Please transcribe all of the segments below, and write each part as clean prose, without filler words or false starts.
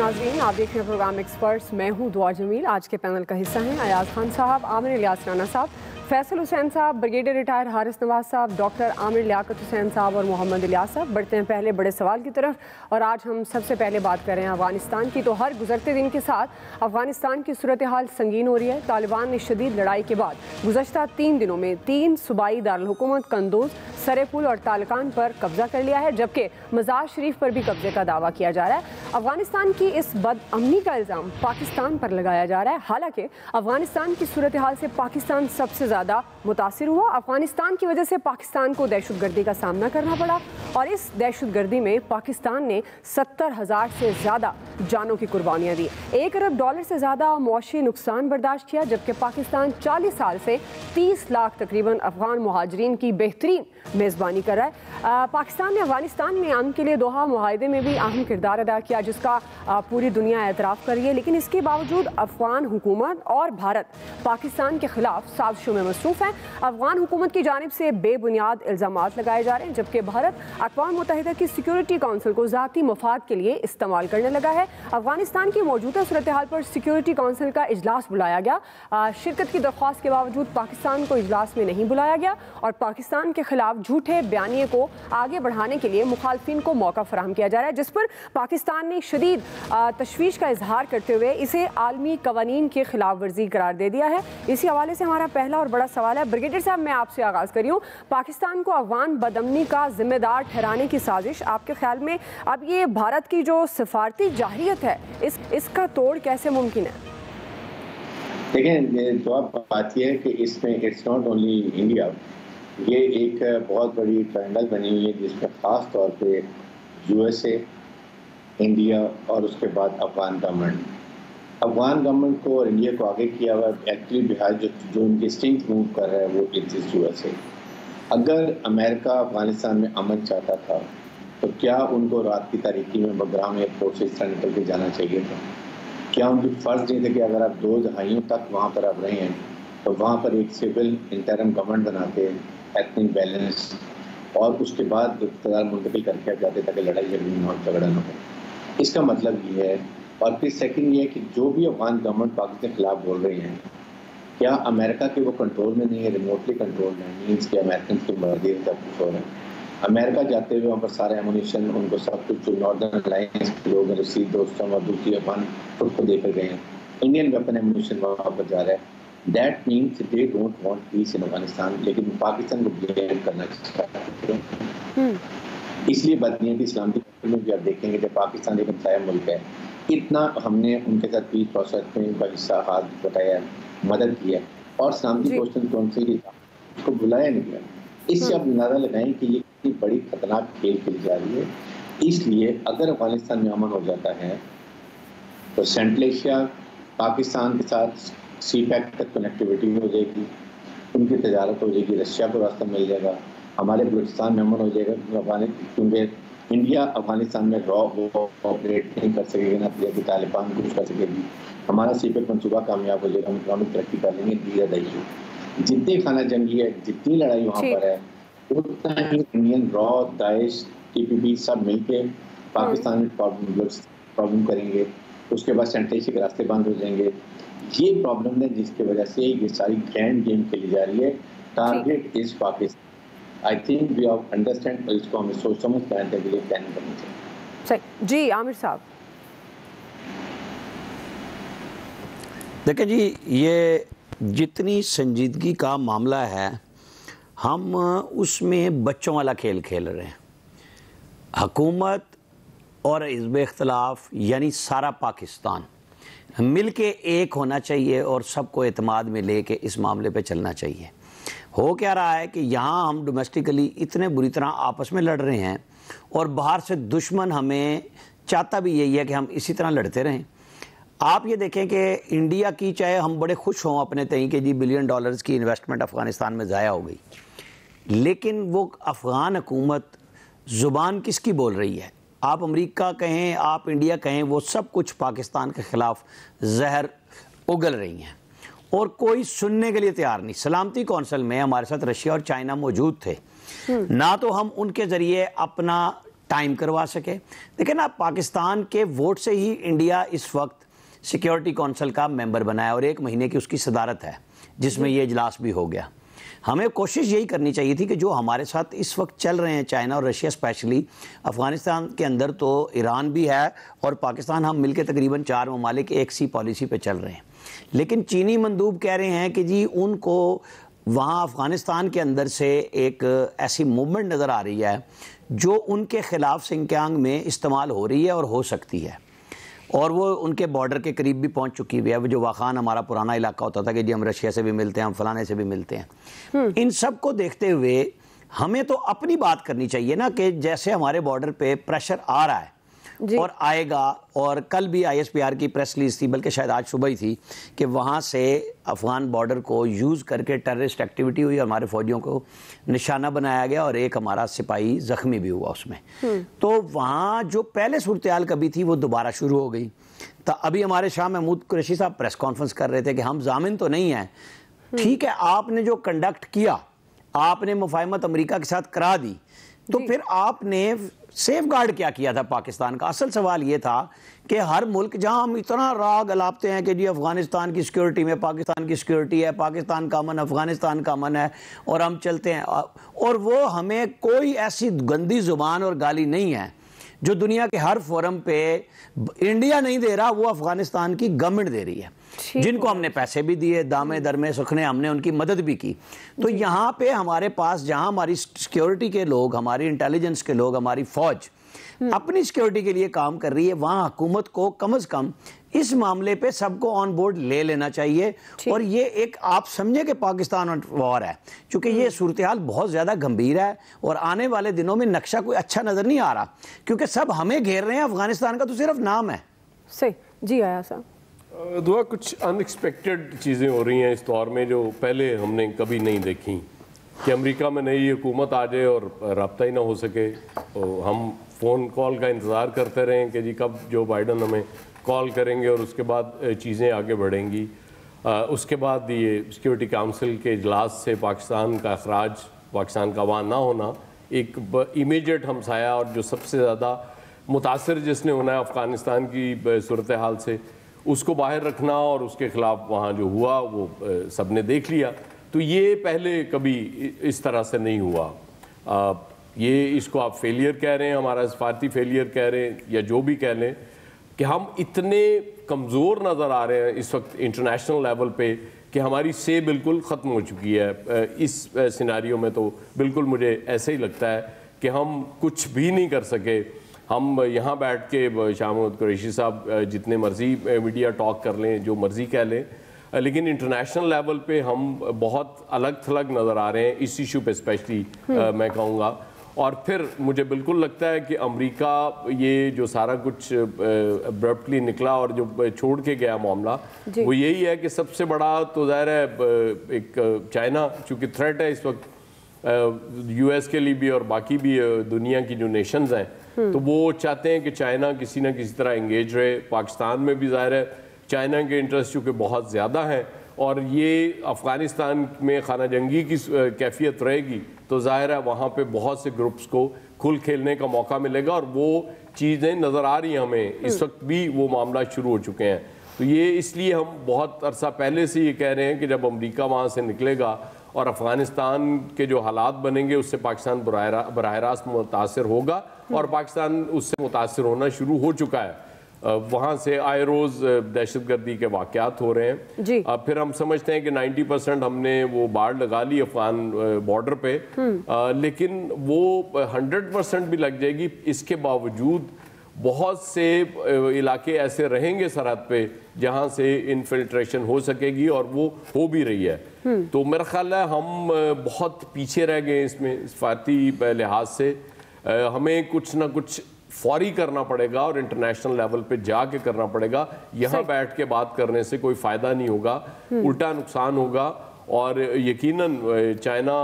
नाज़रीन, आप देख रहे हैं प्रोग्राम एक्सपर्ट्स। मैं हूं दुआ जमील। आज के पैनल का हिस्सा हैं अयाज खान साहब, आमिर इलियास राना साहब, फैसल हुसैन साहब, ब्रिगेडियर रिटायर हारिस नवाज साहब, डॉक्टर आमिर लियाकत हुसैन साहब और मोहम्मद इलियास साहब। बढ़ते हैं पहले बड़े सवाल की तरफ और आज हम सबसे पहले बात कर रहे हैं अफगानिस्तान की। तो हर गुजरते दिन के साथ अफगानिस्तान की सूरत हाल संगीन हो रही है। तालिबान ने शदीद लड़ाई के बाद गुज़श्ता 3 दिनों में 3 सूबाई दारुल-हुकूमत कंदूज, सरेपुल और तालकान पर कब्जा कर लिया है, जबकि मज़ार शरीफ पर भी कब्जे का दावा किया जा रहा है। अफगानिस्तान की इस बदअमनी का इल्ज़ाम पाकिस्तान पर लगाया जा रहा है। हालांकि अफगानिस्तान की सूरत हाल से पाकिस्तान सबसे ज़्यादा मुतासिर हुआ। अफगानिस्तान की वजह से पाकिस्तान को दहशतगर्दी का सामना करना पड़ा और इस दहशतगर्दी में पाकिस्तान ने 70,000 से ज़्यादा जानों की कुर्बानियाँ दी। $1 अरब से ज़्यादा मुआशी नुकसान बर्दाश्त किया, जबकि पाकिस्तान 40 साल से 30 लाख तकरीबन अफगान मुहाजिरीन की बेहतरीन मेज़बानी कर रहा है। पाकिस्तान ने अफगानिस्तान में अमन के लिए दोहा मुआहदे में भी अहम किरदार अदा किया, जिसका पूरी दुनिया एतराफ़ कर रही है। लेकिन इसके बावजूद अफगान हुकूमत और भारत पाकिस्तान के खिलाफ साजिशों में मसरूफ़ हैं। अफगान हुकूमत की जानिब से बेबुनियाद इल्ज़ामात लगाए जा रहे हैं, जबकि भारत अक़वाम मुत्तहिदा की सिक्योरिटी काउंसिल को ज़ाती मफाद के लिए इस्तेमाल करने लगा है। अफगानिस्तान की मौजूदा सूरत हाल पर सिक्योरिटी काउंसिल का इजलास बुलाया गया। शिरकत की दरख्वास्त के बावजूद पाकिस्तान को इजलास में नहीं बुलाया गया और पाकिस्तान के खिलाफ झूठे बयानिए को आगे बढ़ाने के लिए मुखालफिन को मौका फराहम किया जा रहा है, जिस पर पाकिस्तान ने शदीद तशवीश का इजहार करते हुए इसे आलमी कवानीन की खिलाफ वर्जी करार दे दिया है। इसी हवाले से हमारा पहला और बड़ा सवाल है, ब्रिगेडियर साहब, मैं आपसे आगाज़ करी हूँ। पाकिस्तान को अफगान बदअमनी का जिम्मेदार ठहराने की साजिश, आपके ख्याल में अब ये भारत की जो सिफारती जाहिरियत है इसका तोड़ कैसे मुमकिन है? देखें, तो आप बात यह है कि इसमें इट्स नॉट ओनली इंडिया, ये एक बहुत बड़ी ट्रायंगल बनी हुई है जिसमें ख़ास तौर पे USA, इंडिया और उसके बाद अफगान गवर्नमेंट को और इंडिया को आगे किया हुआ एक्चुअली बिहार जो उनकी स्ट्रेंथ मूव कर रहा है वो इट्स USA। अगर अमेरिका अफगानिस्तान में अमन चाहता था तो क्या उनको रात की तारीकी में बगराम एयरपोर्ट से इस तरह निकल के जाना चाहिए था? क्या उनकी फ़र्ज़ नहीं था कि अगर आप 2 दहाइयों तक वहाँ पर आप रहे हैं तो वहाँ पर एक सिविल इंटरम गवर्नमेंट बनाते, एथनिक बैलेंस, और उसके बाद इक़्तिदार मुंतकिल करके आप जाते ताकि लड़ाई झगड़ी में और झगड़ा न हो। इसका मतलब ये है। और फिर सेकंड ये है कि जो भी अफगान गवर्नमेंट पाकिस्तान के खिलाफ बोल रही हैं, क्या अमेरिका के वो कंट्रोल में नहीं है, रिमोटली कंट्रोल में, मीन्स के अमेरिकन की मर्जी सब कुछ हो रहा है। अमेरिका जाते हुए वहाँ पर सारे एमुनिशन, उनको सब कुछ, जो नॉर्दर्न अलायंस के लोग हैं, रसीद दोस्तों और दूसरी अफगान खुद को देकर गए हैं, इंडियन वेपन एमुनिशन वहाँ पर जा रहा है। That means they don't want peace in Afghanistan, लेकिन पाकिस्तान को ब्लेम करना चाहते हैं। इसलिए बदनीयती इस्लामी में भी आप देखेंगे कि पाकिस्तान एक हमसाया मुल्क है, इतना हमने उनके साथ पीस प्रोसेस में उनका हिस्सा हाथ बताया, मदद किया, और सलामती क्वेश्चन काउंसिल की उसको बुलाया नहीं गया। इससे आप अंदाजा लगाएं कि ये कितनी बड़ी खतरनाक खेल खेली जा रही है। इसलिए अगर अफगानिस्तान में अमन हो जाता है तो सेंट्रल एशिया पाकिस्तान के साथ CPEC तक कनेक्टिविटी हो जाएगी, उनकी तजारत हो जाएगी, रशिया को रास्ता मिल जाएगा, हमारे बलूचिस्तान में अमन हो जाएगा, क्योंकि इंडिया अफगानिस्तान में रॉ ऑपरेट नहीं कर सकेगी, ना कि तालिबान कुछ कर सकेगी। हमारा CPEC मनसूबा कामयाब हो जाएगा, हम इकनॉमिक तरक्की कर लेंगे। धीरे धीरे जितनी खाना जंगी है, जितनी लड़ाई वहाँ पर है, उतना ही इंडियन रॉ, दाइश, TPP सब मिलके पाकिस्तान में प्रॉब्लम करेंगे। उसके बाद सेंट्रल एशिया के रास्ते बंद हो जाएंगे। ये प्रॉब्लम है जिसकी वजह से ये सारी ग्रैंड गेम खेली जा रही है। Target is Pakistan. I think we have understand, इसको हमें सोच समझ प्लान करके लिए प्लानिंग करनी चाहिए। जी आमिर साहब। देखिए जी, ये जितनी संजीदगी का मामला है, हम उसमें बच्चों वाला खेल खेल रहे हैं। हुकूमत और हिज़्ब इख्तिलाफ यानी सारा पाकिस्तान मिल के एक होना चाहिए और सबको एतमाद में ले कर इस मामले पे चलना चाहिए। हो क्या रहा है कि यहाँ हम डोमेस्टिकली इतने बुरी तरह आपस में लड़ रहे हैं और बाहर से दुश्मन हमें चाहता भी यही है कि हम इसी तरह लड़ते रहें। आप ये देखें कि इंडिया की, चाहे हम बड़े खुश हों अपने तय कि जी $1 बिलियन की इन्वेस्टमेंट अफ़गानिस्तान में ज़ाया हो गई, लेकिन वो अफ़गान हुकूमत ज़ुबान किसकी बोल रही है? आप अमेरिका कहें, आप इंडिया कहें, वो सब कुछ पाकिस्तान के ख़िलाफ़ जहर उगल रही हैं और कोई सुनने के लिए तैयार नहीं। सलामती कौंसिल में हमारे साथ रशिया और चाइना मौजूद थे, ना तो हम उनके ज़रिए अपना टाइम करवा सके। देखिए ना, पाकिस्तान के वोट से ही इंडिया इस वक्त सिक्योरिटी काउंसिल का मेंबर बना है और 1 महीने की उसकी सदारत है, जिसमें ये इजलास भी हो गया। हमें कोशिश यही करनी चाहिए थी कि जो हमारे साथ इस वक्त चल रहे हैं, चाइना और रशिया स्पेशली, अफ़गानिस्तान के अंदर तो ईरान भी है और पाकिस्तान, हम मिलकर तकरीबन 4 ममालिक एक सी पॉलिसी पे चल रहे हैं। लेकिन चीनी मंदूब कह रहे हैं कि जी उनको वहाँ अफ़गानिस्तान के अंदर से एक ऐसी मूवमेंट नज़र आ रही है जो उनके ख़िलाफ़ सिंकियांग में इस्तेमाल हो रही है और हो सकती है, और वो उनके बॉर्डर के करीब भी पहुंच चुकी हुई है। वो जो वाखान हमारा पुराना इलाका होता था कि जी हम रशिया से भी मिलते हैं, हम फलाने से भी मिलते हैं। इन सब को देखते हुए हमें तो अपनी बात करनी चाहिए ना, कि जैसे हमारे बॉर्डर पे प्रेशर आ रहा है और आएगा, और कल भी ISPR की प्रेस रिलीज थी, बल्कि शायद आज सुबह ही थी, कि वहाँ से अफ़गान बॉर्डर को यूज़ करके टेररिस्ट एक्टिविटी हुई, हमारे फौजियों को निशाना बनाया गया और एक हमारा सिपाही ज़ख्मी भी हुआ उसमें। तो वहाँ जो पहले सूरत हाल कभी थी वो दोबारा शुरू हो गई। तो अभी हमारे शाह महमूद कुरैशी साहब प्रेस कॉन्फ्रेंस कर रहे थे कि हम जामिन तो नहीं हैं, ठीक है, आपने जो कंडक्ट किया, आपने मुफाहमत अमेरिका के साथ करा दी, तो फिर आपने सेफ गार्ड क्या किया था पाकिस्तान का? असल सवाल ये था कि हर मुल्क, जहां हम इतना राग अलापते हैं कि जी अफगानिस्तान की सिक्योरिटी में पाकिस्तान की सिक्योरिटी है, पाकिस्तान का अमन अफगानिस्तान का अमन है, और हम चलते हैं, और वो हमें कोई ऐसी गंदी जुबान और गाली नहीं है जो दुनिया के हर फोरम पे इंडिया नहीं दे रहा, वो अफगानिस्तान की गवर्नमेंट दे रही है, जिनको हमने पैसे भी दिए, दामे दरमे सुखने, हमने उनकी मदद भी की। तो यहाँ पे हमारे पास, जहाँ हमारी सिक्योरिटी के लोग, हमारी इंटेलिजेंस के लोग, हमारी फौज अपनी सिक्योरिटी के लिए काम कर रही है, वहाँ हुकूमत को कम से कम इस मामले पे सबको ऑन बोर्ड ले लेना चाहिए। और ये एक, आप समझे कि पाकिस्तान वॉर है, क्योंकि ये सूरत हाल बहुत ज़्यादा गंभीर है और आने वाले दिनों में नक्शा कोई अच्छा नज़र नहीं आ रहा, क्योंकि सब हमें घेर रहे हैं, अफगानिस्तान का तो सिर्फ नाम है। सही जी आया साहब। दुआ, कुछ अनएक्सपेक्टेड चीज़ें हो रही हैं इस दौर में जो पहले हमने कभी नहीं देखी, कि अमेरिका में नई हुकूमत आ जाए और रब्ता ही ना हो सके, तो हम फ़ोन कॉल का इंतज़ार करते रहें कि जी कब जो बाइडन हमें कॉल करेंगे और उसके बाद चीज़ें आगे बढ़ेंगी। उसके बाद ये सिक्योरिटी काउंसिल के इजलास से पाकिस्तान का अखराज, पाकिस्तान का वहाँ ना होना, एक इमीडिएट हमसाया और जो सबसे ज़्यादा मुतासर जिसने होना है अफ़गानिस्तान की सूरत हाल से, उसको बाहर रखना और उसके ख़िलाफ़ वहाँ जो हुआ वो सब ने देख लिया। तो ये पहले कभी इस तरह से नहीं हुआ। ये इसको आप फेलियर कह रहे हैं, हमारा सफारती फेलियर कह रहे हैं, या जो भी कह लें, कि हम इतने कमज़ोर नज़र आ रहे हैं इस वक्त इंटरनेशनल लेवल पे कि हमारी से बिल्कुल ख़त्म हो चुकी है। इस सिनारियो में तो बिल्कुल मुझे ऐसे ही लगता है कि हम कुछ भी नहीं कर सके। हम यहाँ बैठ के शाह महमूद कुरैशी साहब जितने मर्ज़ी मीडिया टॉक कर लें, जो मर्ज़ी कह लें, लेकिन इंटरनेशनल लेवल पे हम बहुत अलग थलग नज़र आ रहे हैं इस इशू पे स्पेशली, मैं कहूँगा। और फिर मुझे बिल्कुल लगता है कि अमेरिका ये जो सारा कुछ अब्रप्टली निकला और जो छोड़ के गया मामला, वो यही है कि सबसे बड़ा तो ज़ाहिर है एक चाइना, चूँकि थ्रेट है इस वक्त US के लिए भी और बाकी भी दुनिया की जो नेशंस हैं, तो वो चाहते हैं कि चाइना किसी ना किसी तरह इंगेज रहे। पाकिस्तान में भी ज़ाहिर है चाइना के इंटरेस्ट चूँकि बहुत ज़्यादा हैं, और ये अफ़गानिस्तान में खाना जंगी की कैफियत रहेगी तो ज़ाहिर है वहाँ पे बहुत से ग्रुप्स को खुल खेलने का मौका मिलेगा, और वो चीज़ें नज़र आ रही हैं हमें इस वक्त भी, वो मामला शुरू हो चुके हैं। तो ये इसलिए हम बहुत अरसा पहले से ये कह रहे हैं कि जब अमेरिका वहाँ से निकलेगा और अफ़गानिस्तान के जो हालात बनेंगे उससे पाकिस्तान बराह रास्त मुतासर होगा, और पाकिस्तान उससे मुतासर होना शुरू हो चुका है। वहाँ से आए रोज़ दहशतगर्दी के वाक़यात हो रहे हैं। फिर हम समझते हैं कि 90% हमने वो बाढ़ लगा ली अफगान बॉर्डर पे, लेकिन वो 100% भी लग जाएगी। इसके बावजूद बहुत से इलाके ऐसे रहेंगे सरहद पे जहाँ से इन्फिल्ट्रेशन हो सकेगी, और वो हो भी रही है। तो मेरा ख्याल है हम बहुत पीछे रह गए इसमें सफारती लिहाज से। हमें कुछ ना कुछ फौरी करना पड़ेगा और इंटरनेशनल लेवल पे जाके करना पड़ेगा। यहाँ बैठ के बात करने से कोई फ़ायदा नहीं होगा, उल्टा नुकसान होगा। और यकीनन चाइना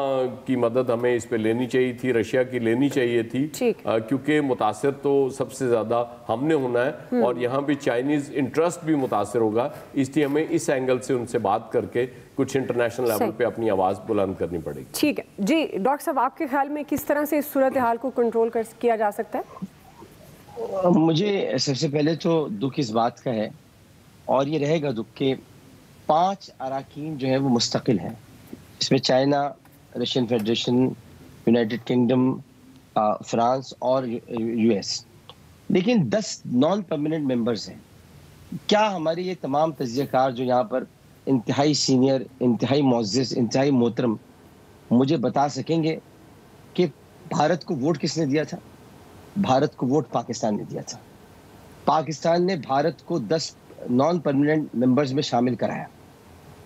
की मदद हमें इस पे लेनी चाहिए थी, रशिया की लेनी चाहिए थी, क्योंकि मुतासिर तो सबसे ज़्यादा हमने होना है और यहाँ भी चाइनीज़ इंटरेस्ट भी मुतासिर होगा, इसलिए हमें इस एंगल से उनसे बात करके कुछ इंटरनेशनल लेवल पे अपनी आवाज़ बुलंद करनी पड़ेगी। ठीक है जी डॉक्टर साहब, आपके ख्याल में किस तरह से इस सूरत हाल को कंट्रोल किया जा सकता है? मुझे सबसे पहले तो दुख इस बात का है और ये रहेगा दुख के 5 अराकीन जो है वो मुस्तकिल हैं, इसमें China, Russian federation, United kingdom, France और यूएस, लेकिन 10 नॉन परमानेंट मेंबर्स हैं। क्या हमारे ये तमाम तज्ज़ियाकार जो यहाँ पर इंतहाई सीनियर, इंतहाई मुअज़्ज़ज़, इंतहाई मोहतरम मुझे बता सकेंगे कि भारत को वोट किसने दिया था? भारत को वोट पाकिस्तान ने दिया था। पाकिस्तान ने भारत को 10 नॉन परमानेंट मेंबर्स में शामिल कराया।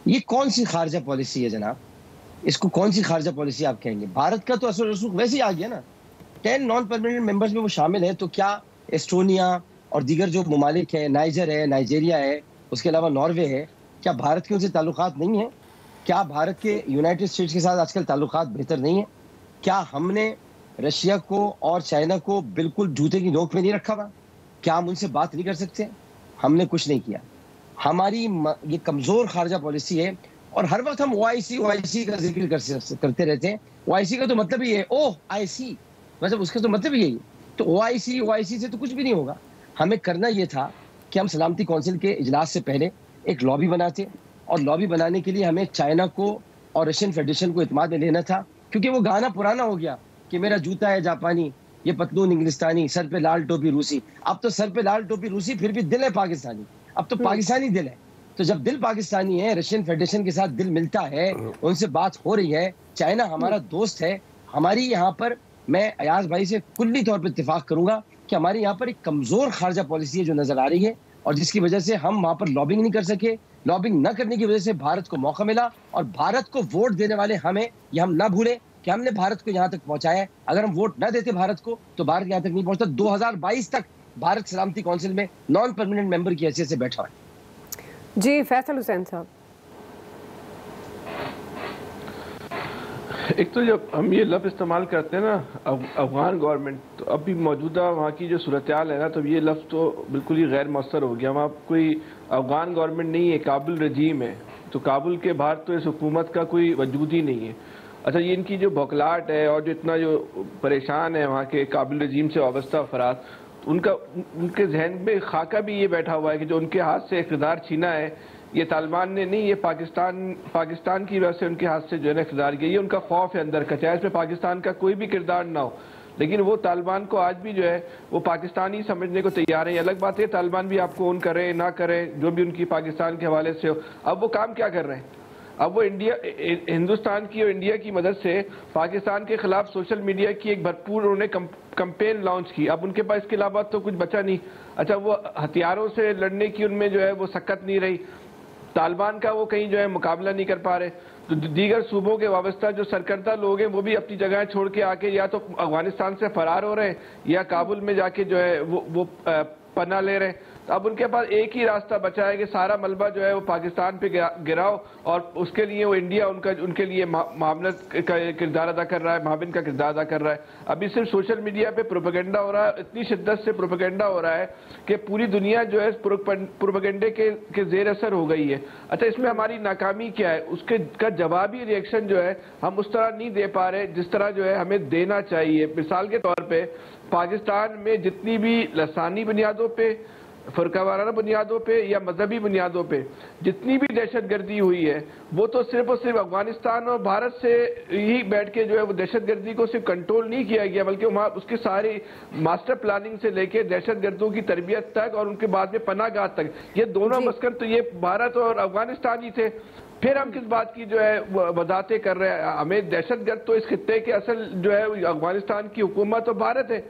ये कौन सी खारजा पॉलिसी है जनाब? इसको कौन सी खारजा पॉलिसी आप कहेंगे? भारत का तो असर रसूख वैसे ही आ गया ना। 10 नॉन परमानेंट मेंबर्स में वो शामिल है, तो क्या एस्टोनिया और दीगर जो ममालिक है, नाइजर है, नाइजीरिया है, उसके अलावा नॉर्वे है, क्या भारत के उनसे ताल्लुकात नहीं है? क्या भारत के यूनाइटेड स्टेट्स के साथ आजकल ताल्लुकात बेहतर नहीं है? क्या हमने रशिया को और चाइना को बिल्कुल जूते की नोक पे नहीं रखा हुआ? क्या हम उनसे बात नहीं कर सकते? हमने कुछ नहीं किया। हमारी ये कमजोर खारजा पॉलिसी है और हर वक्त हम OIC का जिक्र करते रहते हैं। OIC का तो मतलब ही है OIC, मतलब उसका तो मतलब ही यही। तो OIC से तो कुछ भी नहीं होगा। हमें करना ये था कि हम सलामती कौंसिल के इजलास से पहले एक लॉबी बनाते और लॉबी बनाने के लिए हमें चाइना को और रशियन फेडरेशन को इत्मीनान में लेना था, क्योंकि वो गाना पुराना हो गया कि मेरा जूता है जापानी, ये पतलून इंग्लिस्तानी, सर पे लाल टोपी रूसी। अब तो सर पे लाल टोपी रूसी, फिर भी दिल है पाकिस्तानी। अब तो पाकिस्तानी दिल है। तो जब दिल पाकिस्तानी है, रशियन फेडरेशन के साथ दिल मिलता है, उनसे बात हो रही है, चाइना हमारा दोस्त है, हमारी यहाँ पर, मैं अयाज भाई से कुल्ली तौर पर इत्तेफाक करूंगा कि हमारे यहाँ पर एक कमजोर खारजा पॉलिसी है जो नजर आ रही है और जिसकी वजह से हम वहां पर लॉबिंग नहीं कर सके। लॉबिंग न करने की वजह से भारत को मौका मिला और भारत को वोट देने वाले हमें, ये हम ना भूले कि हमने भारत को यहाँ तक पहुंचाया है। अगर हम वोट न देते भारत को तो भारत यहाँ तक नहीं पहुंचता। 2022 तक भारत सलामती काउंसिल में नॉन परमानेंट मेंबर की हैसियत से बैठा है। जी फैसल हुसैन साहब, एक तो जब हम ये लफ्ज़ इस्तेमाल करते हैं ना अफगान गवर्नमेंट, तो अभी मौजूदा वहाँ की जो सूरत हाल है ना, तो ये लफ्ज़ तो बिल्कुल ही गैर मौसर हो गया। वहाँ कोई अफगान गवर्नमेंट नहीं है, काबुल रजीम है। तो काबुल के बाहर तो इस हुकूमत का कोई वजूद ही नहीं है। अच्छा, ये इनकी जो बौखलाहट है और जो इतना जो परेशान है वहाँ के काबुल रजीम से वाबस्ता अफराद, उनके जहन में खाका भी ये बैठा हुआ है कि जो उनके हाथ से इक़्तिदार छीना है ये तालिबान ने नहीं, ये पाकिस्तान की वजह से उनके हाथ से जो है ना इक़्तिदार किया। ये उनका खौफ है अंदर का, चाहे इसमें पाकिस्तान का कोई भी किरदार ना हो, लेकिन वो तालिबान को आज भी जो है वो पाकिस्तानी समझने को तैयार है। ये अलग बात है तालिबान भी आपको ओन करें ना करें, जो भी उनकी पाकिस्तान के हवाले से हो। अब वो काम क्या कर रहे हैं? अब वो हिंदुस्तान की और इंडिया की मदद से पाकिस्तान के खिलाफ सोशल मीडिया की एक भरपूर उन्होंने कैंपेन लॉन्च की। अब उनके पास इसके अलावा तो कुछ बचा नहीं। अच्छा, वो हथियारों से लड़ने की उनमें जो है वो सकत नहीं रही। तालिबान का वो कहीं जो है मुकाबला नहीं कर पा रहे, तो दीगर सूबों के वाबस्ता जो सरकर्दा लोग हैं वो भी अपनी जगह छोड़ के आके या तो अफगानिस्तान से फरार हो रहे हैं या काबुल में जाके जो है वो पनाह ले रहे हैं। तो अब उनके पास एक ही रास्ता बचा है कि सारा मलबा जो है वो पाकिस्तान पे गिराओ और उसके लिए वो इंडिया उनके लिए मामलत का किरदार अदा कर रहा है, माविन का किरदार अदा कर रहा है। अभी सिर्फ सोशल मीडिया पे प्रोपेगेंडा हो रहा है, इतनी शिद्दत से प्रोपेगेंडा हो रहा है कि पूरी दुनिया जो है प्रोपेगेंडे के जेर असर हो गई है। अच्छा, इसमें हमारी नाकामी क्या है? उसके का जवाबी रिएक्शन जो है हम उस तरह नहीं दे पा रहे जिस तरह जो है हमें देना चाहिए। मिसाल के तौर पर पाकिस्तान में जितनी भी लसानी बुनियादों पर, फ़िरक़ावाराना बुनियादों पे या मजहबी बुनियादों पे जितनी भी दहशतगर्दी हुई है वो तो सिर्फ और सिर्फ अफगानिस्तान और भारत से ही बैठ के जो है वो दहशतगर्दी को सिर्फ कंट्रोल नहीं किया गया, बल्कि वहाँ उसकी सारी मास्टर प्लानिंग से लेके दहशतगर्दों की तरबियत तक और उनके बाद में पनाहगाह तक, ये दोनों मस्कन तो ये भारत और अफगानिस्तान ही थे। फिर हम किस बात की जो है वजाहतें कर रहे हैं? हमें दहशतगर्द तो इस खित्ते के असल जो है अफगानिस्तान की हुकूमत और भारत है।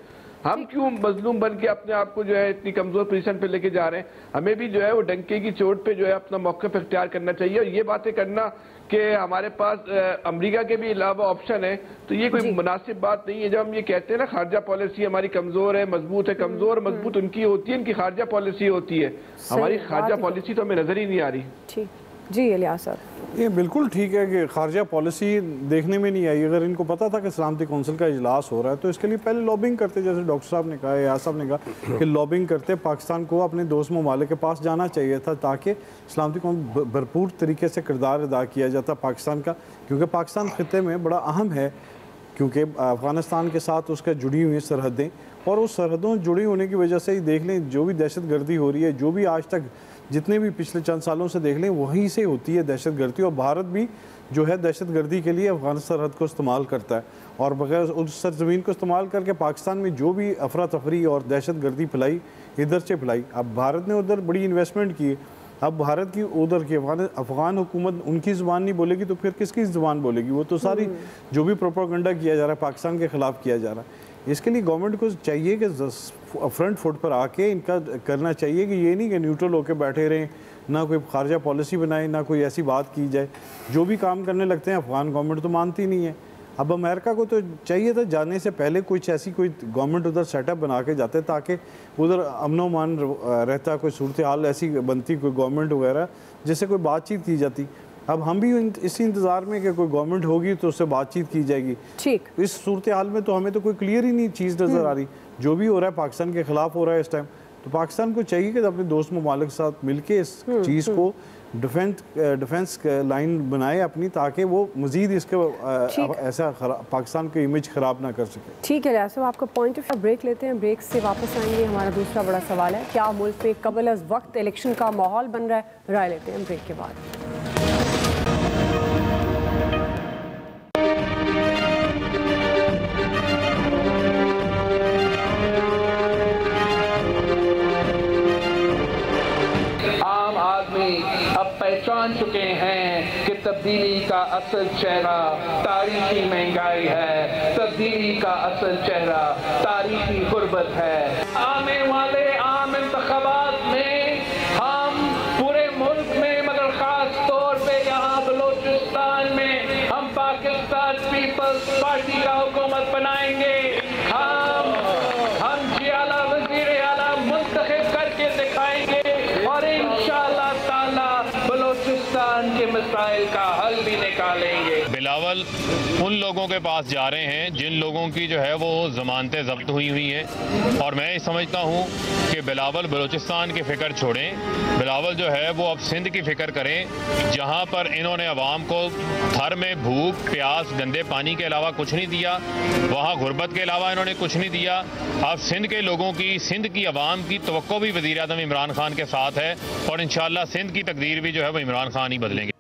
हम क्यों मजलूम बन के अपने आप को जो है इतनी कमजोर पोजीशन पे लेके जा रहे हैं? हमें भी जो है वो डंके की चोट पे जो है अपना मौक़िफ़ इख्तियार करना चाहिए। और ये बातें करना कि हमारे पास अमेरिका के भी अलावा ऑप्शन है, तो ये कोई मुनासिब बात नहीं है। जब हम ये कहते हैं ना खारजा पॉलिसी हमारी कमजोर है, मजबूत है, कमजोर मजबूत उनकी होती है, इनकी खारजा पॉलिसी होती है। हमारी खारजा पॉलिसी तो हमें नजर ही नहीं आ रही। जी इलियास सर। ये बिल्कुल ठीक है कि खारजा पॉलिसी देखने में नहीं आई। अगर इनको पता था कि सलामती कौंसिल का इजलास हो रहा है तो इसके लिए पहले लॉबिंग करते, जैसे डॉक्टर साहब ने कहा, या साहब ने कहा कि लॉबिंग करते पाकिस्तान को अपने दोस्त ममालिक के पास जाना चाहिए था, ताकि सलामती कौंसिल भरपूर तरीके से किरदार अदा किया जाता पाकिस्तान का, क्योंकि पाकिस्तान खिते में बड़ा अहम है, क्योंकि अफ़गानिस्तान के साथ उसका जुड़ी हुई सरहदें, और उस सरहदों जुड़ी होने की वजह से ही देख लें जो भी दहशत गर्दी हो रही है, जो भी आज तक जितने भी पिछले चंद सालों से देख लें वहीं से होती है दहशत गर्दी। और भारत भी जो है दहशत गर्दी के लिए अफ़गान सरहद को इस्तेमाल करता है, और बगैर उस सरजमीन को इस्तेमाल करके पाकिस्तान में जो भी अफरा तफरी और दहशत गर्दी फैलाई, इधर से फैलाई। अब भारत ने उधर बड़ी इन्वेस्टमेंट की, अब भारत की उधर की अफ़गान हुकूमत उनकी ज़ुबान नहीं बोलेगी तो फिर किसकी ज़ुबान बोलेगी? वो तो सारी जो भी प्रोपेगेंडा किया जा रहा है पाकिस्तान के ख़िलाफ़ किया जा रहा है। इसके लिए गवर्नमेंट को चाहिए कि फ्रंट फुट पर आके इनका करना चाहिए कि ये नहीं कि न्यूट्रल होकर बैठे रहें, ना कोई खारजा पॉलिसी बनाए, ना कोई ऐसी बात की जाए। जो भी काम करने लगते हैं अफ़गान गवर्नमेंट तो मानती नहीं है। अब अमेरिका को तो चाहिए था जाने से पहले कुछ ऐसी कोई गवर्नमेंट उधर सेटअप बना के जाते ताकि उधर अमनो मान रहता, कोई सूरत हाल ऐसी बनती, कोई गवर्नमेंट वगैरह जिससे कोई बातचीत की जाती। अब हम भी इसी इंतज़ार में कि कोई गवर्नमेंट होगी तो उससे बातचीत की जाएगी। ठीक, इस सूरत हाल में तो हमें तो कोई क्लियर ही नहीं चीज़ नज़र आ रही। जो भी हो रहा है पाकिस्तान के ख़िलाफ़ हो रहा है इस टाइम, तो पाकिस्तान को चाहिए कि अपने दोस्त ममालिक के साथ मिलके इस चीज़ को डिफेंस लाइन बनाए अपनी, ताकि वो मज़ीद इसके ऐसा पाकिस्तान की इमेज ख़राब ना कर सके। ठीक है लियाज़ साहब, आपका पॉइंट ऑफ ब्रेक लेते हैं, ब्रेक से वापस आएंगे। हमारा दूसरा बड़ा सवाल है, क्या मुल्क में कबल अज़ वक्त इलेक्शन का माहौल बन रहा है? राय लेते हैं ब्रेक के बाद। पहचान चुके हैं कि तब्दीली का असल चेहरा तारीखी महंगाई है, तब्दीली का असल चेहरा तारीखी गुर्बत है। आने वाले आम इंतखाबात में हम पूरे मुल्क में, मगर खास तौर पे यहाँ बलोचिस्तान में, हम पाकिस्तान पीपल्स पार्टी का हुकूमत बनाएंगे। हम जियाला वजीर आला मुंतखब करके दिखाएंगे और इंशाअल्लाह ताला बलोचिस्तान के मसाइल का हल भी निकालेंगे। बिलावल उन लोगों के पास जा रहे हैं जिन लोगों की जो है वो जमानतें जब्त हुई हैं, और मैं ये समझता हूँ कि बिलावल बलूचिस्तान की फ़िक्र छोड़ें। बिलावल जो है वो अब सिंध की फ़िक्र करें, जहाँ पर इन्होंने अवाम को थर में भूख प्यास गंदे पानी के अलावा कुछ नहीं दिया, वहाँ गुर्बत के अलावा इन्होंने कुछ नहीं दिया। अब सिंध के लोगों की, सिंध की अवाम की तवक्को भी वज़ीर आज़म इमरान खान के साथ है, और इंशाअल्लाह सिंध की तकदीर भी जो है वो इमरान खान ही बदलेंगे।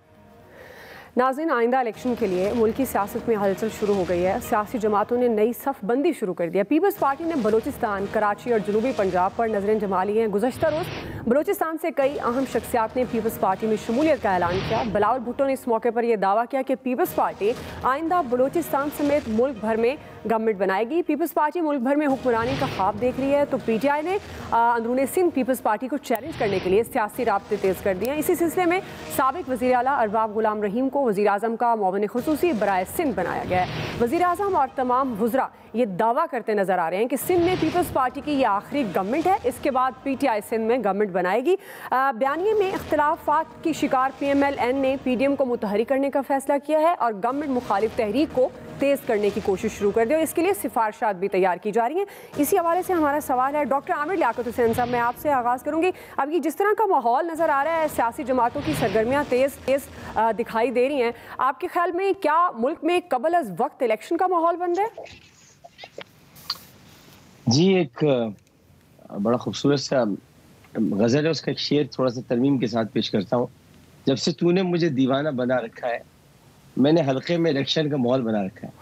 नाज़रीन, आइंदा इलेक्शन के लिए मुल्की सियासत में हलचल शुरू हो गई है। सियासी जमातों ने नई सफ़बंदी शुरू कर दी है। पीपल्स पार्टी ने बलूचिस्तान, कराची और जनूबी पंजाब पर नजरें जमा ली हैं। गुज़श्ता रोज़ बलूचिस्तान से कई अहम शख्सियात ने पीपल्स पार्टी में शमूलियत का ऐलान किया। बिलावल भुट्टो ने इस मौके पर यह दावा किया कि पीपल्स पार्टी आइंदा बलूचिस्तान समेत मुल्क भर में गवर्नमेंट बनाएगी। पीपल्स पार्टी मुल्क भर में हुक्मरानी का ख्वाब देख रही है, तो PTI ने अंदरून सिंध पीपल्स पार्टी को चैलेंज करने के लिए सियासी राब्ते तेज़ कर दिए हैं। इसी सिलसिले में साबिक वज़ीर आला अरबाब गुलाम रहीम को वज़ीर आज़म का मुआविन ख़ुसूसी बराए सिंध बनाया गया है। वज़ीर आज़म और तमाम वज़रा ये दावा करते नजर आ रहे हैं कि सिंध में पीपल्स पार्टी की यह आखिरी गवर्नमेंट है, इसके बाद PTI सिंध में गवर्नमेंट बनाएगी। बयानिए में इख्तिलाफात की शिकार PMLN ने PDM को मुतहरिक करने का फैसला किया है और गवर्नमेंट मुखालिफ तहरीक को तेज़ करने की कोशिश शुरू कर दी और इसके लिए सिफारिशात भी तैयार की जा रही हैं। इसी हवाले से हमारा सवाल है डॉक्टर आमिर लियाकत हुसैन साहब, मैं आपसे आगाज़ करूँगी। अब ये जिस तरह का माहौल नज़र आ रहा है, सियासी जमातों की सरगर्मियाँ तेज़ दिखाई दे रही हैं, आपके ख्याल में क्या मुल्क में कबल अज़ वक्त इलेक्शन का माहौल बन रहा है? जी, एक बड़ा खूबसूरत सा गज़ल है, उसका एक शेर थोड़ा सा तरमीम के साथ पेश करता हूँ। जब से तूने मुझे दीवाना बना रखा है, मैंने हल्के में इलेक्शन का माहौल बना रखा है।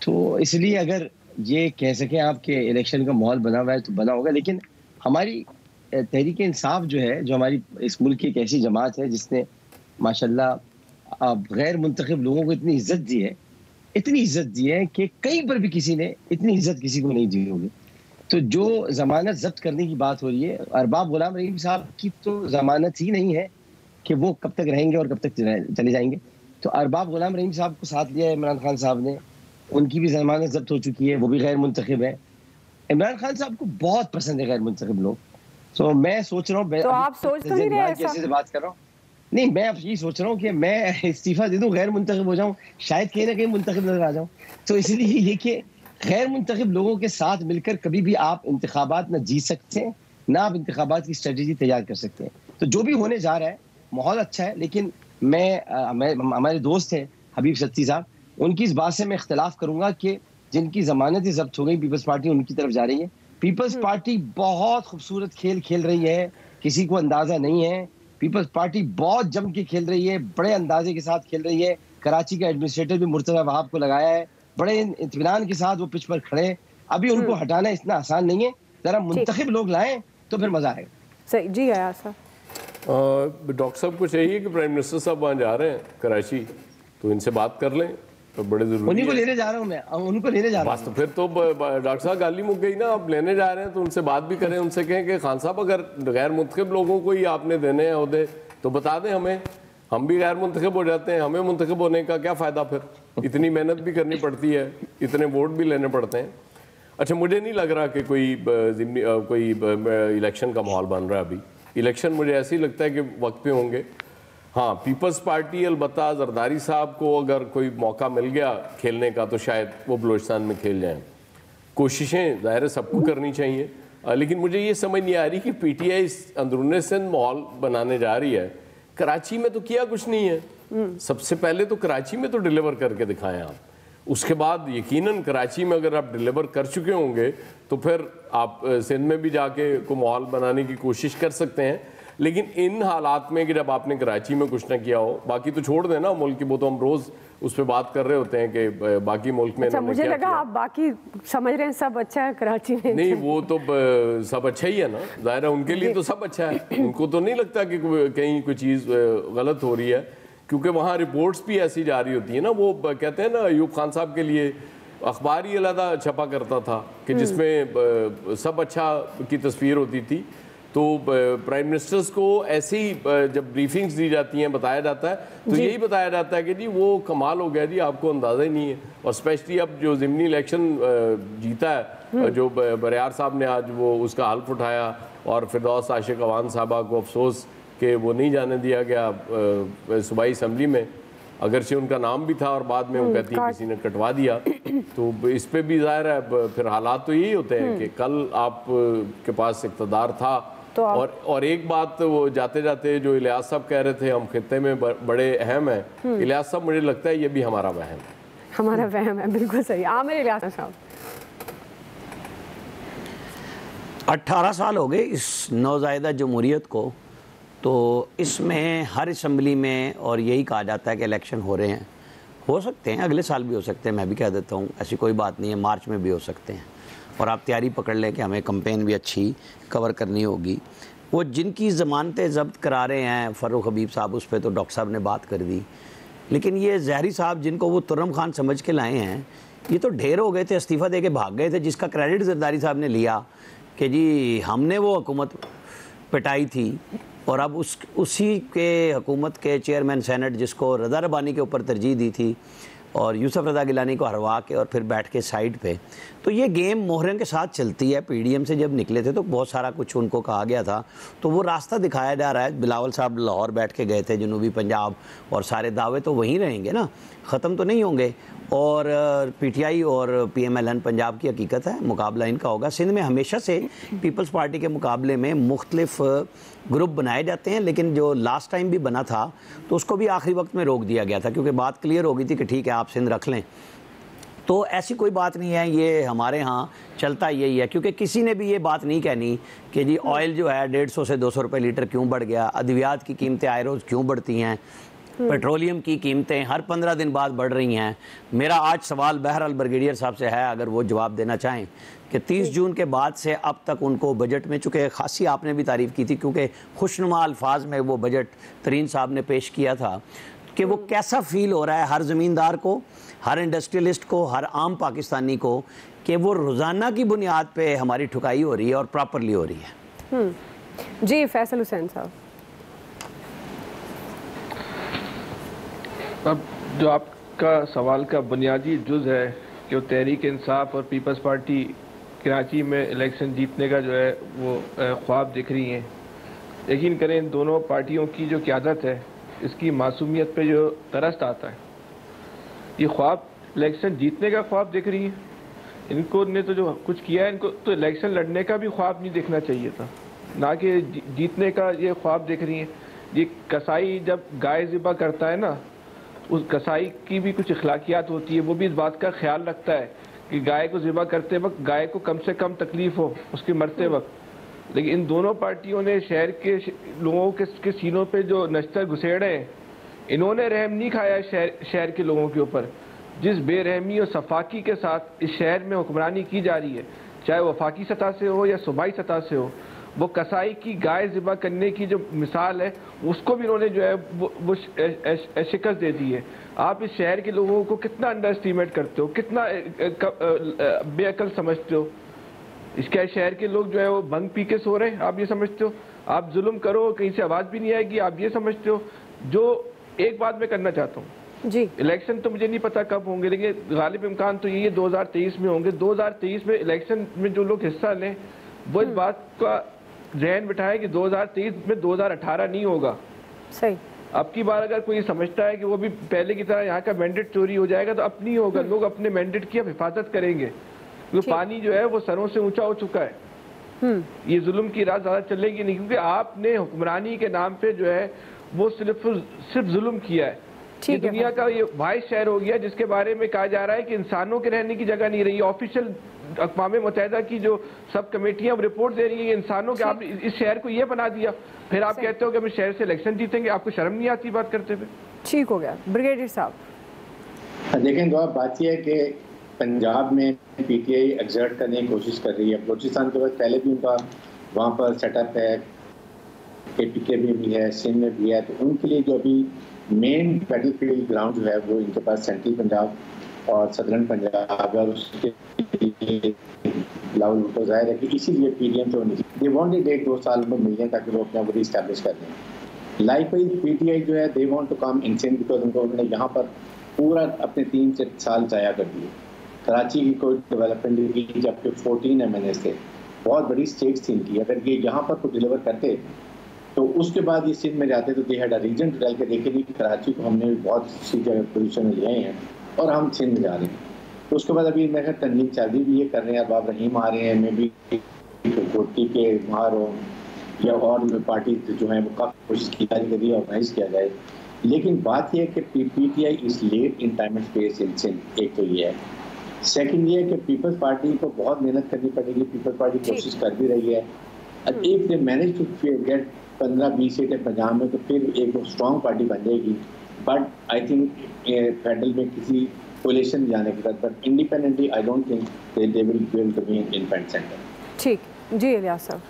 तो इसलिए अगर ये कह सकें आपके इलेक्शन का माहौल बना हुआ है तो बना होगा, लेकिन हमारी तहरीक इंसाफ जो है, जो हमारी इस मुल्क की एक ऐसी जमात है जिसने माशाल्लाह गैर मुंतखब लोगों को इतनी इज्जत दी है, इतनी इज्जत दी है कि कहीं पर भी किसी ने इतनी इज्जत किसी को नहीं दी होगी। तो जो जमानत जब्त करने की बात हो रही है, अरबाब गुलाम रहीम साहब की तो जमानत ही नहीं है कि वो कब तक रहेंगे और कब तक चले जाएंगे। तो अरबाब गुलाम रहीम साहब को साथ लिया है इमरान खान साहब ने, उनकी भी जमानत जब्त हो चुकी है, वो भी गैर मुंतखब है। इमरान खान साहब को बहुत पसंद है गैर मुंतखब लोग। तो मैं सोच रहा हूँ, तो आप सोच तो नहीं रहे ऐसा? कैसे से बात कर रहा हूँ, नहीं, मैं अब यही सोच रहा हूँ कि मैं इस्तीफा दे दूं, गैर मुंतखब हो जाऊं, शायद कहीं ना कहीं मुंतखब नजर आ जाऊं। तो इसलिए ये कि गैर मुंतखब लोगों के साथ मिलकर कभी भी आप इंतखाबात ना जीत सकते हैं, ना आप इंतखाबात की स्ट्रेटेजी तैयार कर सकते हैं। तो जो भी होने जा रहा है माहौल अच्छा है, लेकिन मैं हमारे दोस्त हैं हबीब सत्ती साहब, उनकी इस बात से मैं इख्तलाफ करूंगा कि जिनकी जमानतें जब्त हो गई पीपल्स पार्टी उनकी तरफ जा रही है। पीपल्स पार्टी बहुत खूबसूरत खेल खेल रही है, किसी को अंदाजा नहीं है। पीपल्स पार्टी बहुत जम के खेल रही है, बड़े अंदाजे के साथ खेल रही है। कराची का एडमिनिस्ट्रेटर भी मुर्तजा वहाब को लगाया है, बड़े इत्मीनान के साथ वो पिच पर खड़े हैं। अभी उनको हटाना इतना आसान नहीं है, जरा मुंतखब लोग लाएं तो फिर मजा आएगा। सही जी है सर। डॉक्टर साहब को चाहिए कि प्राइम मिनिस्टर साहब वहाँ जा रहे हैं कराची, तो इनसे बात कर लें, तो बड़े जरूरी उन्हीं को लेने जा रहा हूँ मैं, उनको लेने जा रहा हूँ। बस तो फिर तो डॉक्टर साहब गाली मुक गई ना, आप लेने जा रहे हैं तो उनसे बात भी करें, उनसे कहें कि खान साहब अगर गैर मुंतखब लोगों को ही आपने देने हैं ओहदे तो बता दें हमें, हम भी गैर मुंतखब हो जाते हैं, हमें मुंतखब होने का क्या फ़ायदा, फिर इतनी मेहनत भी करनी पड़ती है, इतने वोट भी लेने पड़ते हैं। अच्छा, मुझे नहीं लग रहा कि कोई इलेक्शन का माहौल बन रहा है अभी। इलेक्शन मुझे ऐसे ही लगता है कि वक्त पे होंगे। हाँ, पीपल्स पार्टी अलबत्ता जरदारी साहब को अगर कोई मौका मिल गया खेलने का तो शायद वो बलूचिस्तान में खेल जाएं। कोशिशें ज़ाहिर है सबको करनी चाहिए, लेकिन मुझे ये समझ नहीं आ रही कि पीटीआई इस अंदरूनी सिंध माहौल बनाने जा रही है। कराची में तो किया कुछ नहीं है, सबसे पहले तो कराची में तो डिलीवर करके दिखाएं आप, उसके बाद यकीनन कराची में अगर आप डिलीवर कर चुके होंगे तो फिर आप सिंध में भी जाके को माहौल बनाने की कोशिश कर सकते हैं। लेकिन इन हालात में कि जब आपने कराची में कुछ ना किया हो, बाकी तो छोड़ देना मुल्क की, वो तो हम रोज़ उस पर बात कर रहे होते हैं कि बाकी मुल्क में अच्छा, मुझे लगा आप बाकी समझ रहे हैं सब अच्छा है कराची में। नहीं, वो तो सब अच्छा ही है ना, ज़ाहिर है उनके लिए तो सब अच्छा है, उनको तो नहीं लगता कि कहीं कोई चीज़ गलत हो रही है, क्योंकि वहाँ रिपोर्ट्स भी ऐसी जारी होती है ना। वो कहते हैं ना, अयूब खान साहब के लिए अखबार ही अलग छपा करता था कि जिसमें सब अच्छा की तस्वीर होती थी। तो प्राइम मिनिस्टर्स को ऐसे ही जब ब्रीफिंग्स दी जाती हैं, बताया जाता है तो यही बताया जाता है कि जी वो कमाल हो गया जी, आपको अंदाज़ा ही नहीं है। और स्पेशली अब जो ज़िमनी इलेक्शन जीता है, जो बरियार साहब ने आज वो उसका हल्फ उठाया, और फिरदौस आशिक अवान साहबा को अफसोस कि वो नहीं जाने दिया गया सूबाई असम्बली में, अगरचे उनका नाम भी था और बाद में वो कहती है किसी ने कटवा दिया। तो इस पे भी ज़ाहिर है फिर हालात तो यही होते हैं कि कल आप के पास इक़्तिदार था तो और एक बात वो जाते जाते जो इलियास साहब कह रहे थे हम खित्ते में बड़े अहम हैं, इलियास साहब मुझे लगता है ये भी हमारा वहम है, हमारा वहम है। बिल्कुल सही। आमिर इलियास साहब, 18 साल हो गए इस नौज़ायदा जमहूरियत को, तो इसमें हर असम्बली में और यही कहा जाता है कि इलेक्शन हो रहे हैं, हो सकते हैं अगले साल भी हो सकते हैं, मैं भी कह देता हूँ ऐसी कोई बात नहीं है, मार्च में भी हो सकते हैं। और आप तैयारी पकड़ लें कि हमें कैंपेन भी अच्छी कवर करनी होगी। वो जिनकी ज़मानतें ज़ब्त करा रहे हैं फ़ारूक हबीब साहब, उस पर तो डॉक्टर साहब ने बात कर दी, लेकिन ये ज़हरी साहब जिनको वो तुर्रम खान समझ के लाए हैं, ये तो ढेर हो गए थे, इस्तीफ़ा दे के भाग गए थे, जिसका क्रेडिट जरदारी साहब ने लिया कि जी हमने वो हुकूमत पिटाई थी। और अब उसी के हुकूमत के चेयरमैन सेनेट जिसको रज़ा रबानी के ऊपर तरजीह दी थी और यूसुफ रज़ा गिलानी को हरवा के और फिर बैठ के साइड पे, तो ये गेम मोहर्रम के साथ चलती है। पीडीएम से जब निकले थे तो बहुत सारा कुछ उनको कहा गया था, तो वो रास्ता दिखाया जा रहा है। बिलावल साहब लाहौर बैठ के गए थे, जनूबी पंजाब, और सारे दावे तो वहीं रहेंगे ना, ख़त्म तो नहीं होंगे। और पीटीआई और पीएमएलएन पंजाब की हकीकत है, मुकाबला इनका होगा। सिंध में हमेशा से पीपल्स पार्टी के मुकाबले में मुख्तलिफ ग्रुप बनाए जाते हैं, लेकिन जो लास्ट टाइम भी बना था तो उसको भी आखिरी वक्त में रोक दिया गया था, क्योंकि बात क्लियर हो गई थी कि ठीक है आप सिंध रख लें। तो ऐसी कोई बात नहीं है, ये हमारे यहाँ चलता यही है, क्योंकि किसी ने भी ये बात नहीं कहनी कि जी ऑयल जो है 150 से 200 रुपये लीटर क्यों बढ़ गया, अद्वियात की कीमतें आए रोज़ क्यों बढ़ती हैं, पेट्रोलियम की कीमतें हर 15 दिन बाद बढ़ रही हैं। मेरा आज सवाल बहरहाल ब्रिगेडियर साहब से है, अगर वो जवाब देना चाहें, कि 30 जून के बाद से अब तक उनको बजट में, चूँकि खासी आपने भी तारीफ़ की थी क्योंकि खुशनुमा अल्फाज में वो बजट तरीन साहब ने पेश किया था, कि वो कैसा फ़ील हो रहा है हर ज़मींदार को, हर इंडस्ट्रियलिस्ट को, हर आम पाकिस्तानी को, कि वो रोज़ाना की बुनियाद पे हमारी ठुकाई हो रही है और प्रॉपरली हो रही है। जी फैसल हुसैन साहब, अब जो आपका सवाल का बुनियादी जुज़ है कि वो तहरीक इंसाफ और पीपल्स पार्टी कराची में इलेक्शन जीतने का जो है वो ख्वाब दिख रही हैं। यकीन करें इन दोनों पार्टियों की जो क़यादत है इसकी मासूमियत पे जो तरस आता है। ये ख्वाब इलेक्शन जीतने का ख्वाब देख रही है, इनको ने तो जो कुछ किया है, इनको तो इलेक्शन लड़ने का भी ख्वाब नहीं देखना चाहिए था, ना कि जीतने का ये ख्वाब देख रही है। ये कसाई जब गाय ज़िबा करता है ना, उस कसाई की भी कुछ अखलाकियात होती है, वो भी इस बात का ख्याल रखता है कि गाय को ज़िबा करते वक्त गाय को कम से कम तकलीफ हो उसके मरते वक्त। लेकिन इन दोनों पार्टियों ने शहर के लोगों के सीनों पे जो नश्तर घुसेड़े हैं, इन्होंने रहम नहीं खाया शहर के लोगों के ऊपर। जिस बेरहमी और सफाकी के साथ इस शहर में हुक्मरानी की जा रही है, चाहे वो वफाकी सतह से हो या सूबाई सतह से हो, वो कसाई की गाय ज़िबा करने की जो मिसाल है उसको भी इन्होंने जो है वो शिकस्त दे दी है। आप इस शहर के लोगों को कितना अंडर एस्टीमेट करते हो, कितना बेअकल समझते हो। इसके शहर के लोग जो है वो भंग पी के सो रहे हैं, आप ये समझते हो। आप जुल्म करो कहीं से आवाज़ भी नहीं आएगी, आप ये समझते हो। जो एक बात मैं करना चाहता हूँ जी, इलेक्शन तो मुझे नहीं पता कब होंगे, लेकिन गालिब इम्कान तो ये 2023 में होंगे। 2023 में इलेक्शन में जो लोग हिस्सा लें वो इस बात का जहन बिठाए कि 2023 में 2018 नहीं होगा। सही। अब की बार अगर कोई समझता है कि वो भी पहले की तरह यहाँ का मैंडेट चोरी हो जाएगा तो अब नहीं होगा। लोग अपने मैंडेट की अब हिफाजत करेंगे, क्योंकि पानी जो है वो सरों से ऊंचा हो चुका है। ये जुल्म की रात ज़्यादा चलेगी नहीं, क्योंकि आपने हुक्मरानी के नाम पे जो है वो सिर्फ जुल्म किया है। ये दुनिया का ये वाहिद शहर हो गया जिसके बारे में कहा जा रहा है कि इंसानों के रहने की जगह नहीं रही। ऑफिशियल अक़वाम मुत्तहिदा की जो सब कमेटियां रिपोर्ट दे रही है इंसानों के, आप इस शहर को ये बना दिया, फिर आप कहते हो कि हम शहर से इलेक्शन जीतेंगे। आपको शर्म नहीं आती बात करते हुए? ठीक हो गया ब्रिगेडियर साहब। लेकिन तो बात यह है कि पंजाब में पीटीआई एग्जर्ट करने की कोशिश कर रही है। बलूचिस्तान के बाद पहले भी उनका वहाँ पर सेटअप है, KPK में भी है, सिंध में भी है। तो उनके लिए जो अभी मेन बैटल फील्ड ग्राउंड जो है वो इनके पास सेंट्रल पंजाब और सदर्न पंजाब है। उसके बिलावल भुट्टो जाहिर है कि इसीलिए PDM तो नहीं, दे वांट डेट 2 साल में मिल जाए ताकि वो अपना वो रिस्टैब्लिश कर लें। लाइकवाइज PTI जो है they want to come in Sindh, because उन्होंने यहाँ पर पूरा अपने 3 से साल जाया कर दिए। कराची की कोई डेवलपमेंट की जबकि 14 MNAs थे, बहुत बड़ी स्टेट्स थी इनकी। अगर ये यहाँ पर कुछ डिलीवर करते तो उसके बाद ये सिंध में जाते तो they had a reason to tell के देखे नहीं कि कराची को हमने बहुत सी जगह पोजीशन में लिए हैं और हम सिंध में जा रहे हैं। तो उसके बाद अभी मैं तनवीर चौधरी भी ये कर रहे हैं, अरबाब रहीम आ रहे हैं, मैं भी कोटी के मार हो या और पार्टी जो है वो काफ़ी कोशिश की जा रही है ऑर्गेनाइज किया जाए। लेकिन बात यह है कि PTI is late in time and space in Sindh. एक तो ये है। सेकंड ये है कि पीपल्स पार्टी को बहुत मेहनत करनी पड़ेगी। पीपल्स पार्टी कोशिश कर भी रही है। एक दे मैनेज टू गेट 15-20 सीटें पंजाब में तो फिर एक स्ट्रॉन्ग पार्टी बन जाएगी। बट आई थिंक फेडरल में किसी कोलिशन जाने के बाद, but independently I don't think they will will to be in front center. ठीक जी इलियास साहब।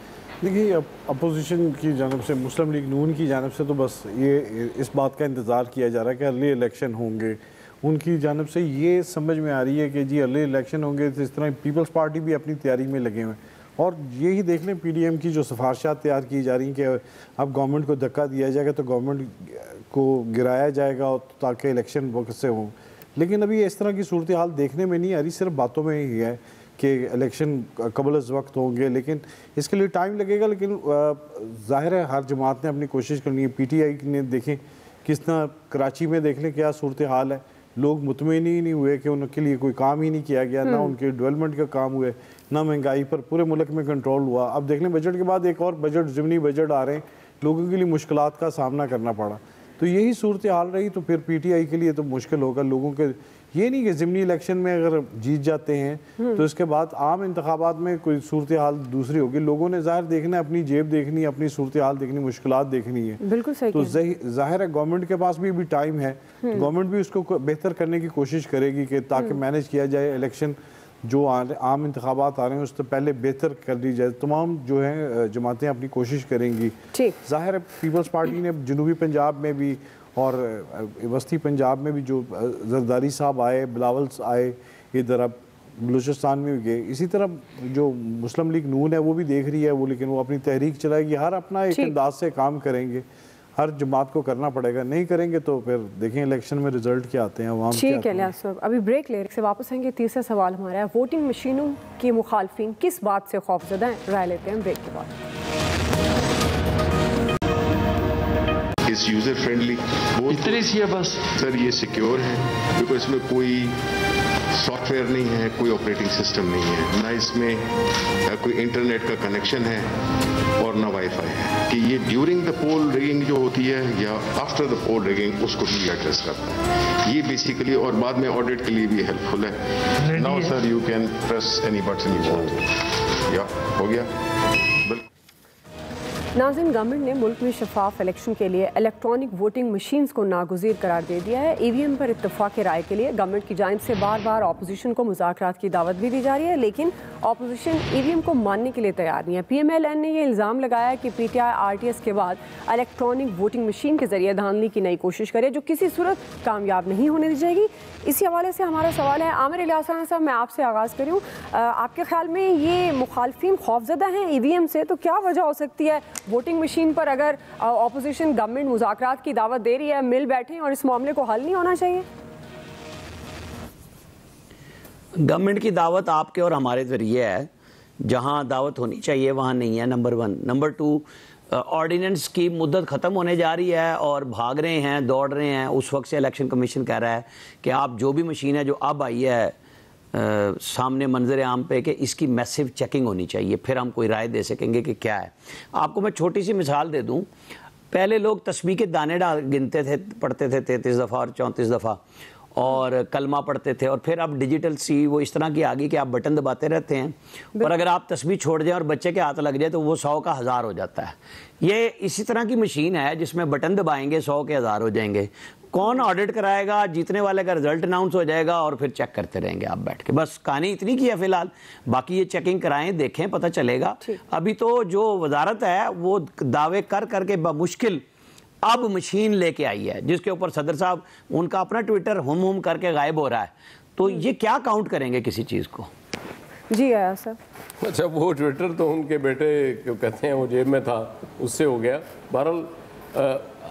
देखिए अपोजिशन की जानब से, मुस्लिम लीग नून की जानब से तो बस ये इस बात का इंतज़ार किया जा रहा है कि अर्ली इलेक्शन होंगे। उनकी जानब से ये समझ में आ रही है कि जी अर्ली इलेक्शन होंगे, तो इस तरह पीपल्स पार्टी भी अपनी तैयारी में लगे हुए हैं। और यही देख लें PDM की जो सिफारिशात तैयार की जा रही हैं कि अब गवर्नमेंट को धक्का दिया जाएगा तो गवर्नमेंट को गिराया जाएगा ताकि इलेक्शन वक्त से हों। लेकिन अभी इस तरह की सूरत हाल देखने में नहीं आ रही, सिर्फ बातों में ही है कि इलेक्शन कबल अज़ वक्त होंगे, लेकिन इसके लिए टाइम लगेगा। लेकिन ज़ाहिर है हर जमात ने अपनी कोशिश करनी है। PTI ने देखें किस तरह कराची में देख लें क्या सूरत हाल है, लोग मुतमईन ही नहीं हुए कि उनके लिए कोई काम ही नहीं किया गया, ना उनके डेवलपमेंट का काम हुए, ना महंगाई पर पूरे मुल्क में कंट्रोल हुआ। अब देख लें बजट के बाद एक और बजट, ज़िमनी बजट आ रहे हैं, लोगों के लिए मुश्किलात का सामना करना पड़ा। तो यही सूरत हाल रही तो फिर PTI के लिए तो मुश्किल होगा। लोगों के ये नहीं कि ज़िमनी इलेक्शन में अगर जीत जाते हैं तो इसके बाद आम इंतखाबात में कोई सूरत हाल दूसरी होगी। लोगों ने ज़ाहिर देखना है, अपनी जेब देखनी है, अपनी सूरत हाल देखनी, मुश्किलात देखनी है। बिल्कुल सही। तो ज़ाहिर है गवर्नमेंट के पास भी टाइम है, गवर्नमेंट भी उसको बेहतर करने की कोशिश करेगी कि ताकि मैनेज किया जाए इलेक्शन जो आम इंतखाबात आ रहे हैं उससे पहले बेहतर कर दी जाए। तमाम जो है जमातें अपनी कोशिश करेंगी। ज़ाहिर है पीपल्स पार्टी ने जनूबी पंजाब में भी और वस्ती पंजाब में भी जो जरदारी साहब आए, बिलावल आए, इधर अब बलूचिस्तान में भी गए। इसी तरह जो मुस्लिम लीग नून है वो भी देख रही है वो, लेकिन वो अपनी तहरीक चलाएगी। हर अपना एक अंदाज से काम करेंगे, हर जमात को करना पड़ेगा। नहीं करेंगे तो फिर देखें इलेक्शन में रिजल्ट क्या आते हैं। आवाम ठीक है इलियास साहब, अभी ब्रेक ले से वापस आएंगे। तीसरा सवाल हमारा है, वोटिंग मशीनों के मुखालफिन किस बात से खौफजदा हैं? राय लेते हैं ब्रेक के बाद। इस यूज़र फ्रेंडली इतनी सी है बस सर, ये सिक्योर है बिकॉज इसमें कोई सॉफ्टवेयर नहीं है, कोई ऑपरेटिंग सिस्टम नहीं है, ना इसमें कोई इंटरनेट का कनेक्शन है और ना वाईफाई है कि ये ड्यूरिंग द पोल रिगिंग जो होती है या आफ्टर द पोल रिगिंग उसको भी एड्रेस करता है ये बेसिकली, और बाद में ऑडिट के लिए भी हेल्पफुल है। Now sir you can press any button you want, या हो गया। नाज़रीन, गवर्नमेंट ने मुल्क में शफाफ इलेक्शन के लिए इलेक्ट्रॉनिक वोटिंग मशीन्स को नागुज़ीर करार दे दिया है। ईवीएम पर इत्तफाक़ राय के लिए गवर्नमेंट की जानिब से बार बार अपोजिशन को मुज़ाकरात की दावत भी दी जा रही है, लेकिन अपोजिशन ईवीएम को मानने के लिए तैयार नहीं है। PMLN ने यह इल्ज़ाम लगाया कि PTI RTS के बाद इलेक्ट्रॉनिक वोटिंग मशीन के जरिए धांधली की नई कोशिश करे, जो किसी सूरत कामयाब नहीं होने दी जाएगी। इसी हवाले से हमारा सवाल है, आमिर इलियास राना साहब, मैं आपसे आगाज़ करूँ, आपके ख्याल में ये मुखालफिन खौफजदा हैं EVM से, तो क्या वजह हो सकती है वोटिंग मशीन पर अगर अपोजिशन गवर्नमेंट मुज़ाकरात की दावत दे रही है, मिल बैठे और इस मामले को हल नहीं होना चाहिए? गवर्नमेंट की दावत आपके और हमारे ज़रिए है, जहां दावत होनी चाहिए वहां नहीं है, नंबर 1। नंबर 2, ऑर्डिनेंस की मुद्दत ख़त्म होने जा रही है और भाग रहे हैं, दौड़ रहे हैं। उस वक्त से इलेक्शन कमीशन कह रहा है कि आप जो भी मशीन है जो अब आई है सामने मंजर आम पे, कि इसकी मैसिव चेकिंग होनी चाहिए, फिर हम कोई राय दे सकेंगे कि क्या है। आपको मैं छोटी सी मिसाल दे दूं, पहले लोग तस्बीह के दाने गिनते थे, पढ़ते थे 33 दफ़ा और 34 दफ़ा, और कलमा पढ़ते थे, और फिर अब डिजिटल सी वो इस तरह की आ गई कि आप बटन दबाते रहते हैं, और अगर आप तस्बीह छोड़ जाएं और बच्चे के हाथ लग जाए तो वो 100 का 1000 हो जाता है। ये इसी तरह की मशीन है जिसमें बटन दबाएंगे 100 के 1000 हो जाएंगे। कौन ऑडिट कराएगा? जीतने वाले का रिजल्ट अनाउंस हो जाएगा और फिर चेक करते रहेंगे आप बैठ के। बस कहानी इतनी की है फिलहाल, बाकी ये चेकिंग कराएं, देखें, पता चलेगा। अभी तो जो वजारत है वो दावे कर करके बमुश्किल अब मशीन लेके आई है, जिसके ऊपर सदर साहब उनका अपना ट्विटर हम करके गायब हो रहा है। तो ये क्या काउंट करेंगे किसी चीज़ को? जी आया सर। अच्छा, वो ट्विटर तो उनके बेटे क्यों कहते हैं वो जेब में था, उससे हो गया। बहरहाल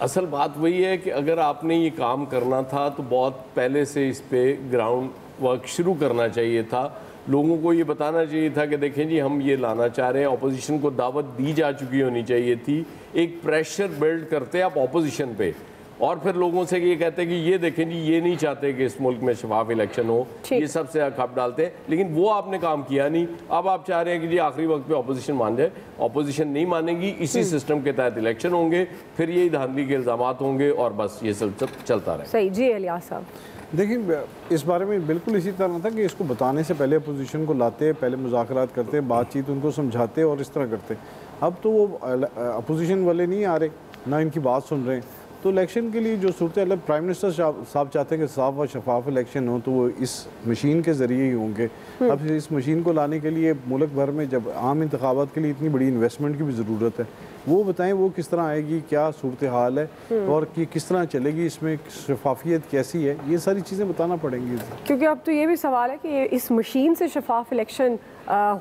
असल बात वही है कि अगर आपने ये काम करना था तो बहुत पहले से इस पे ग्राउंड वर्क शुरू करना चाहिए था। लोगों को ये बताना चाहिए था कि देखें जी हम ये लाना चाह रहे हैं, अपोजिशन को दावत दी जा चुकी होनी चाहिए थी। एक प्रेशर बिल्ड करते आप अपोजिशन पे, और फिर लोगों से ये कहते हैं कि ये देखें जी ये नहीं चाहते कि इस मुल्क में शफाफ इलेक्शन हो, ये सबसे खप डालते हैं, लेकिन वो आपने काम किया नहीं। अब आप चाह रहे हैं कि जी आखिरी वक्त पे अपोजिशन मान जाए, अपोजिशन नहीं मानेगी, इसी सिस्टम के तहत इलेक्शन होंगे, फिर यही धांधली के इल्ज़ामात होंगे और बस ये सब चलता रहे। सही जी इलियास साहब। देखिए, इस बारे में बिल्कुल इसी तरह था कि इसको बताने से पहले अपोजिशन को लाते, पहले मुज़ाकरात करते, बातचीत उनको समझाते और इस तरह करते। अब तो वो अपोजिशन वाले नहीं आ रहे, ना इनकी बात सुन रहे हैं। तो इलेक्शन के लिए जो सूरत है, प्राइम मिनिस्टर साहब चाहते हैं कि साफ और शफाफ इलेक्शन हो, तो वो इस मशीन के ज़रिए ही होंगे। अब इस मशीन को लाने के लिए मुल्क भर में जब आम इंतखाबात के लिए इतनी बड़ी इन्वेस्टमेंट की भी ज़रूरत है, वो बताएं वो किस तरह आएगी, क्या सूरत हाल है और कि किस तरह चलेगी, इसमें शफाफियत कैसी है, ये सारी चीज़ें बताना पड़ेंगी। क्योंकि अब तो ये भी सवाल है कि इस मशीन से शफाफ इलेक्शन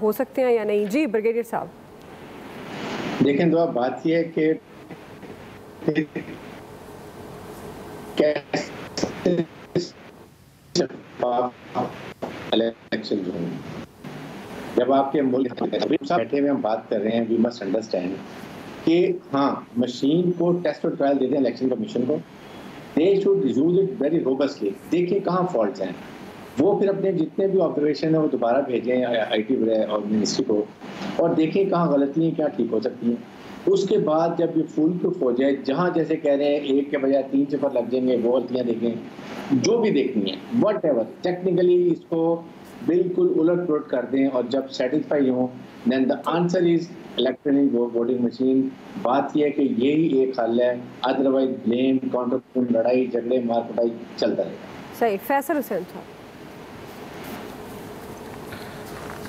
हो सकते हैं या नहीं। जी ब्रिगेडियर साहब। देखें, तो अब बात यह है कि इलेक्शन जो है, जब आपके मुल्क बैठे हुए हम बात कर रहे हैं, वी मस्ट अंडरस्टैंड कि हाँ, मशीन को टेस्ट और ट्रायल देते हैं इलेक्शन कमीशन को, they should use it very robustly, देखिए कहाँ फॉल्ट्स हैं, वो फिर अपने जितने भी ऑब्जर्वेशन है वो दोबारा भेजें IT और मिनिस्ट्री को, और देखें कहाँ गलतियाँ क्या ठीक हो सकती हैं। उसके बाद जब ये फुल प्रूफ हो जाए, जहाँ जैसे कह रहे हैं 1 के बजाय 3 सिफर लग जाएंगे, वो गलतियाँ देखें, जो भी देखनी है, वट एवर टेक्निकली इसको बिल्कुल उलट पुलट कर दें, और जब सेटिस्फाई हों then the answer is electronic voting machine. बात यह है कि यही एक हल है, अदरवाइज ब्लेम, काउंटर, लड़ाई झगड़े, मार पिटाई चलता रहेगा। सही। फैसल हुसैन साहब।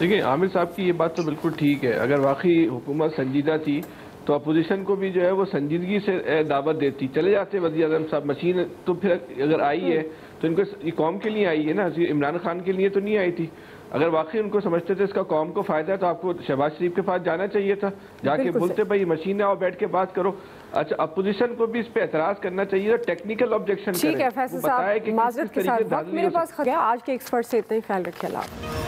देखिए, आमिर साहब की ये बात तो बिल्कुल ठीक है। अगर वाकई हुकूमत संजीदा थी तो अपोजिशन को भी जो है वो संजीदगी से दावत देती, चले जाते वज़ीर आज़म साहब। मशीन तो फिर अगर आई है तो इनको ये कौम के लिए आई है ना, इमरान खान के लिए तो नहीं आई थी। अगर वाकई उनको समझते थे इसका कौम को फायदा है तो आपको शहबाज शरीफ के पास जाना चाहिए था, जाके बोलते भाई मशीन आओ बैठ के बात करो। अच्छा, अपोजिशन को भी इस पे एतराज करना चाहिए, टेक्निकल ऑब्जेक्शन ठीक है फैसल साहब, माजरत के साथ वक्त मेरे पास आज के एक्सपर्ट से इतना ही, ख्याल रखिए।